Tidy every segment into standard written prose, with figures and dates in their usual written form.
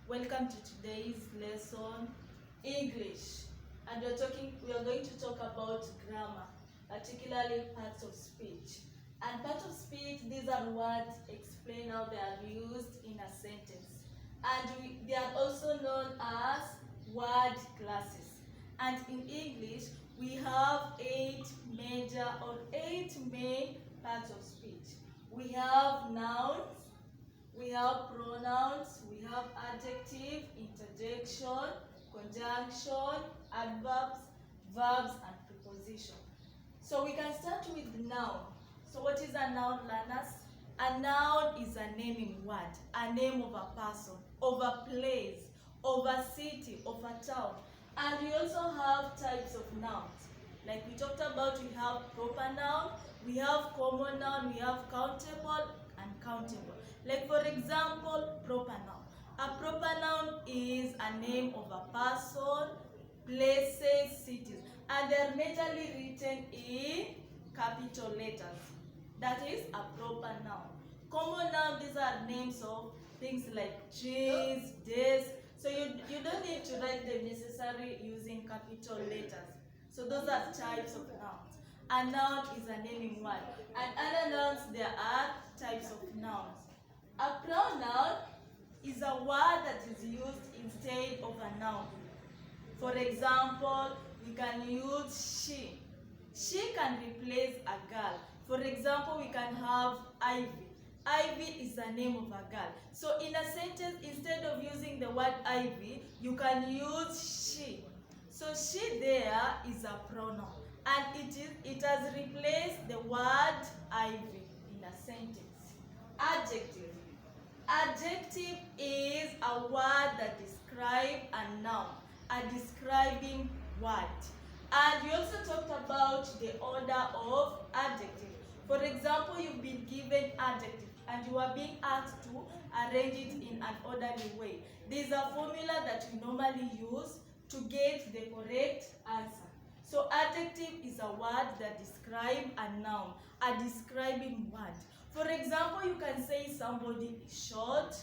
Welcome to today's lesson, English. And we are going to talk about grammar, particularly parts of speech. And parts of speech, these are words explain how they are used in a sentence. And they are also known as word classes. And in English, we have eight main parts of speech. We have nouns, we have pronouns, we have adjective, interjection, conjunction, adverbs, verbs, and preposition. So we can start with noun. So what is a noun, learners? A noun is a naming word, a name of a person, of a place, of a city, of a town. And we also have types of nouns. Like we talked about, we have proper noun, we have common noun, we have countable and countable. Like for example, proper noun. A proper noun is a name of a person, places, cities, and they're majorly written in capital letters. That is a proper noun. Common noun, these are names of things like trees, days. So you don't need to write them necessarily using capital letters. So those are types of nouns. A noun is a naming word. And other nouns, there are types of nouns. A pronoun is a word that is used instead of a noun. For example, we can use she. She can replace a girl. For example, we can have Ivy. Ivy is the name of a girl. So in a sentence, instead of using the word Ivy, you can use she. So she there is a pronoun. And it has replaced the word Ivy in a sentence. Adjective. Adjective is a word that describes a noun, a describing word. And we also talked about the order of adjective. For example, you've been given adjective and you are being asked to arrange it in an orderly way. There's a formula that we normally use to get the correct answer. So adjective is a word that describes a noun, a describing word. For example, you can say somebody is short,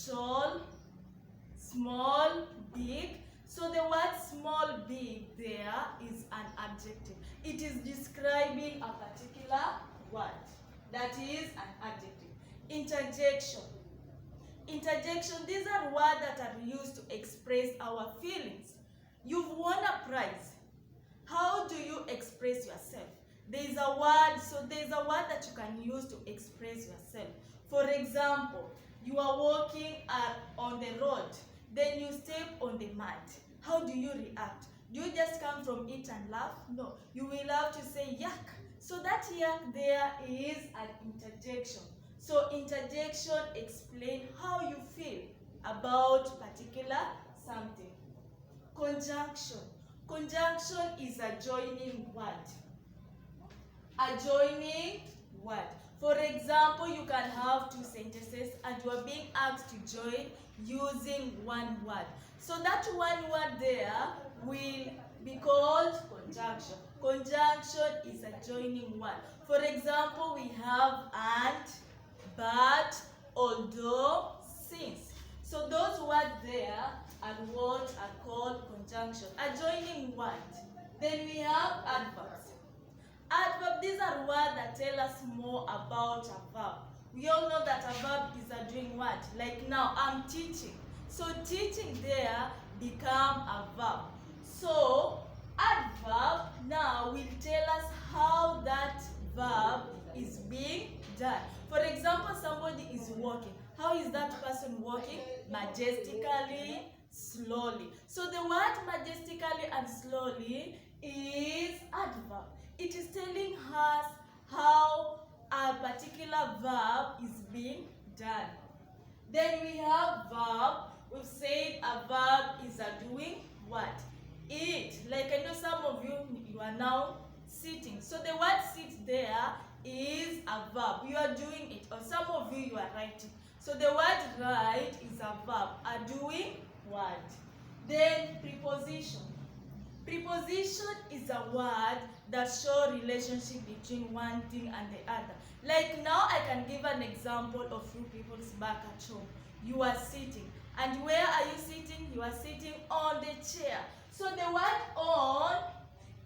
tall, small, big. So the word small, big there is an adjective. It is describing a particular word. That is an adjective. Interjection. Interjection, these are words that are used to express our feelings. You've won a prize. How do you express yourself? There is a word that you can use to express yourself. For example, you are walking on the road, then you step on the mud. How do you react? Do you just come from it and laugh? No, you will have to say yuck. So that yuck there is an interjection. So interjection explains how you feel about particular something. Conjunction. Conjunction is a joining word. A joining word. For example, you can have two sentences and you are being asked to join using one word. So that one word there will be called conjunction. Conjunction is a joining word. For example, we have and, but, although, since. So those words there are what are called conjunction, a joining word. Then we have adverbs. Adverb, these are words that tell us more about a verb. We all know that a verb is a doing word. Like now, I'm teaching. So teaching there become a verb. So adverb now will tell us how that verb is being done. For example, somebody is walking. How is that person walking? Majestically, slowly. So the word majestically and slowly is adverb. It is telling us how a particular verb is being done. Then we have verb. We've said a verb is a doing what? Eat. Like I know some of you are now sitting. So the word sit there is a verb. You are doing it. Or some of you are writing. So the word write is a verb, a doing word. Then preposition. Preposition is a word that shows relationship between one thing and the other. Like now I can give an example of you people's back at home. You are sitting. And where are you sitting? You are sitting on the chair. So the word on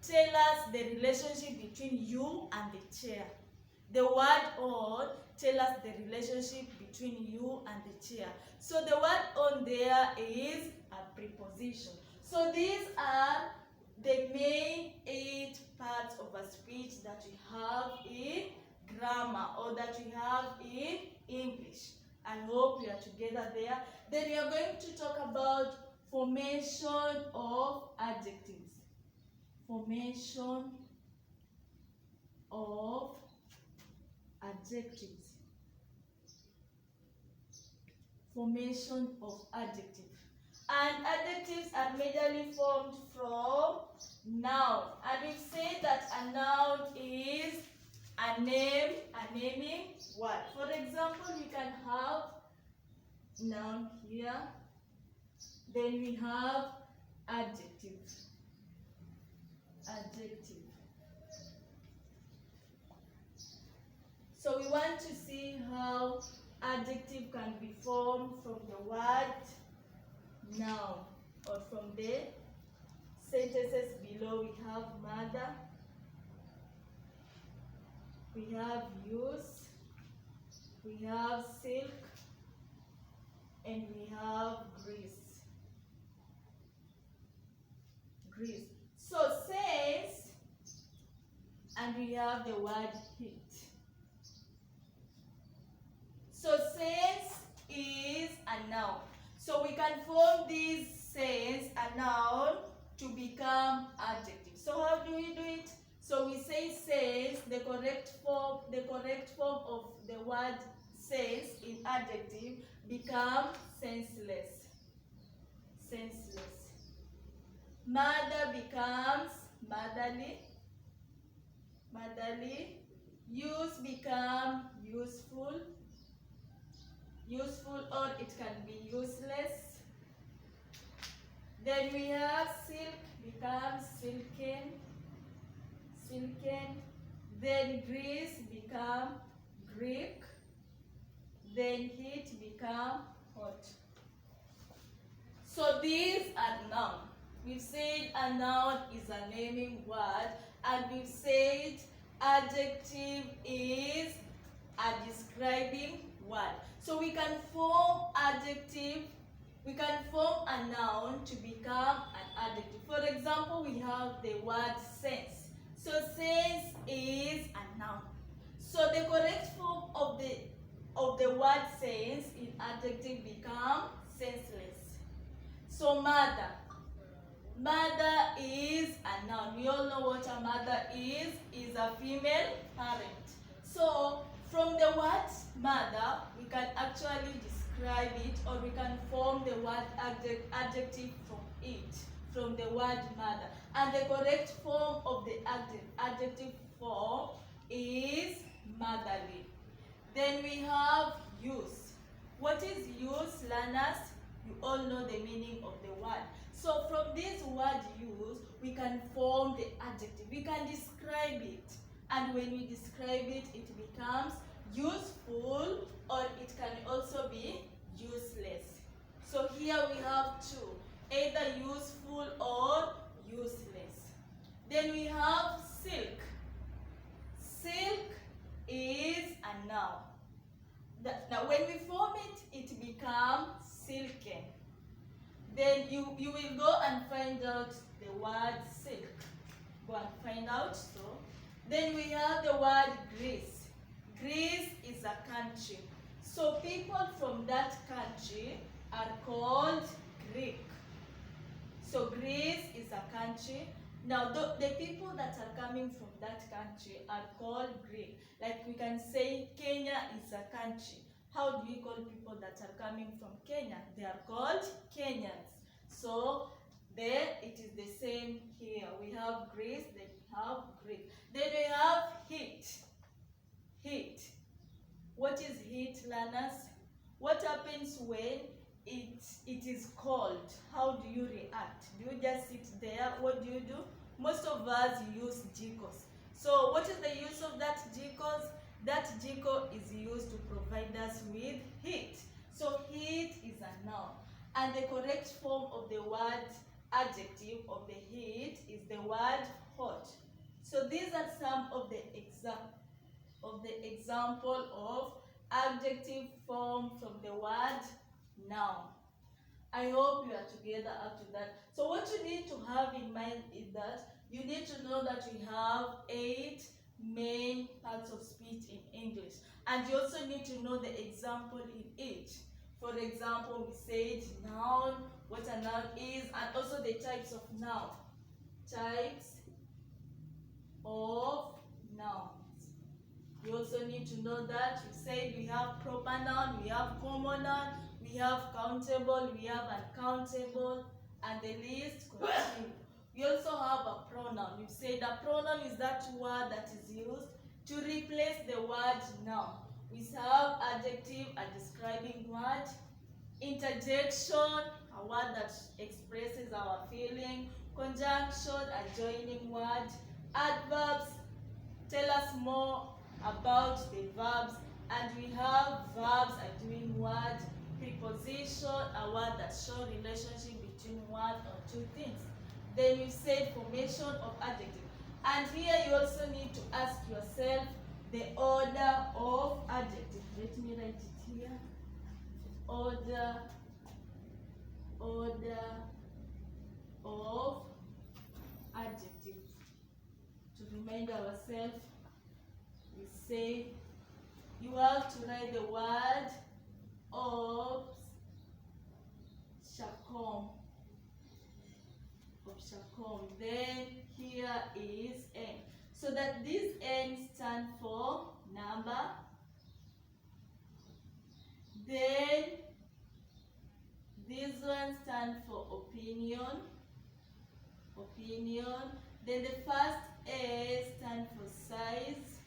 tells us the relationship between you and the chair. The word on tells us the relationship between you and the chair. So the word on there is a preposition. So these are the main 8 parts of a speech that we have in grammar or that we have in English. I hope we are together there. Then we are going to talk about formation of adjectives. Formation of adjectives. Formation of adjectives. And adjectives are majorly formed from noun. And we've said that a noun is a name, a naming word. For example, we can have noun here. Then we have adjective. Adjective. So we want to see how adjective can be formed from the word noun, or from the sentences below. We have mother, we have use, we have silk, and we have grease. Grease. So sense, and we have the word heat. So sense is a noun. So we can form this sense, a noun, to become adjective. So how do we do it? So we say sense, the correct form of the word sense in adjective become senseless. Senseless. Mother becomes motherly. Motherly. Use become useful. Useful, or it can be useless. Then we have silk becomes silken. Silken. Then grease become Greek. Then heat become hot. So these are nouns. We've said a noun is a naming word, and we've said adjective is a describing word. So we can form adjective, we can form a noun to become an adjective. For example, we have the word sense. So sense is a noun. So the correct form of the word sense in adjective become senseless. So mother. Mother is a noun. We all know what a mother is a female parent. So from the word mother, we can actually describe it, or we can form the word adjective from it, from the word mother. And the correct form of the adjective form is motherly. Then we have use. What is use, learners? You all know the meaning of the word. So from this word use, we can form the adjective. We can describe it. And when we describe it, it becomes useful, or it can also be useless. So here we have two, either useful or useless. Then we have silk. Silk is a noun. Now when we form it, it becomes silken. Then you will go and find out the word silk. Go and find out. So then we have the word Greece. Greece is a country. So people from that country are called Greek. So Greece is a country. Now the people that are coming from that country are called Greek. Like we can say Kenya is a country. How do we call people that are coming from Kenya? They are called Kenyans. So there it is the same here. We have Greece, then we have Greek. Then we have heat. Heat. What is heat, learners? What happens when it is cold? How do you react? Do you just sit there? What do you do? Most of us use jikos. So what is the use of that jikos? That jiko is used to provide us with heat. So heat is a noun. And the correct form of the word adjective of the heat is the word hot. So these are some of the example of adjective form from the word noun. I hope you are together up to that. So what you need to have in mind is that you need to know that we have 8 main parts of speech in English. And you also need to know the example in each. For example, we said noun, what a noun is, and also the types of noun. Types of nouns. You also need to know that we said we have proper noun, we have common noun, we have countable, we have uncountable, and the list continues. We also have a pronoun. We've said a pronoun is that word that is used to replace the word noun. We have adjective, a describing word, interjection, a word that expresses our feeling, conjunction, a joining word, adverbs, tell us more about the verbs, and we have verbs, a doing word, preposition, a word that shows relationship between one or two things. Then we said formation of adjective. And here you also need to ask yourself the order of adjective. Let me write it here. Order of adjective. To remind ourselves, we say you have to write the word obshacom. Then here is N. So that this N stands for number. Then this one stands for opinion. Then the first A stands for size.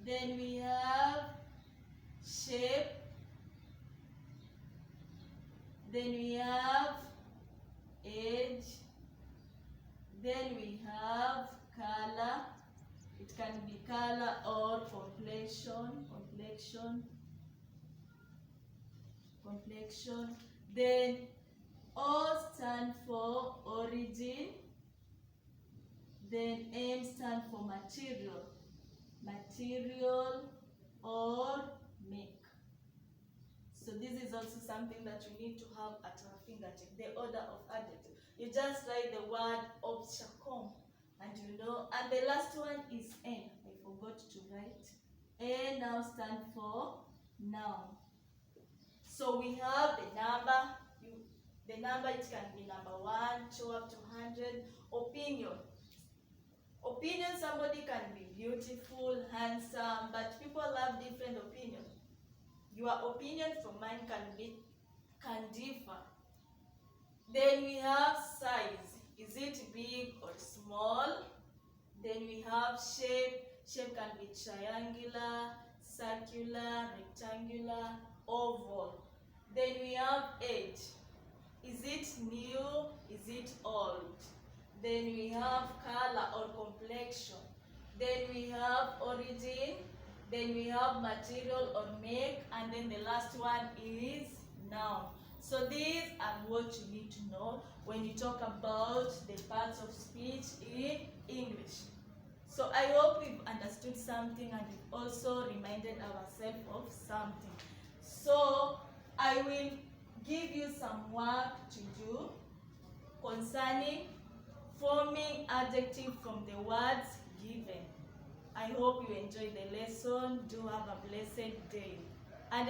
Then we have shape. Then we have age. Then we have color. It can be color or complexion. Then O stands for origin. Then M stands for material or make. So this is also something that you need to have at our fingertip, the order of adjective. You just write the word obshacom, and you know, and the last one is N. I forgot to write. N now stands for noun. So we have the number. The number, it can be number 1, 2 up to 100. Opinion, somebody can be beautiful, handsome, but people have different opinions. Your opinion from mine can differ. Then we have size. Is it big or small? Then we have shape. Shape can be triangular, circular, rectangular, oval. Then we have age. Is it new? Is it old? Then we have color or complexion. Then we have origin. Then we have material or make. And then the last one is noun. So these are what you need to know when you talk about the parts of speech in English. So I hope we've understood something and we've also reminded ourselves of something. So I will give you some work to do concerning forming adjective from the words given. I hope you enjoyed the lesson. Do have a blessed day. And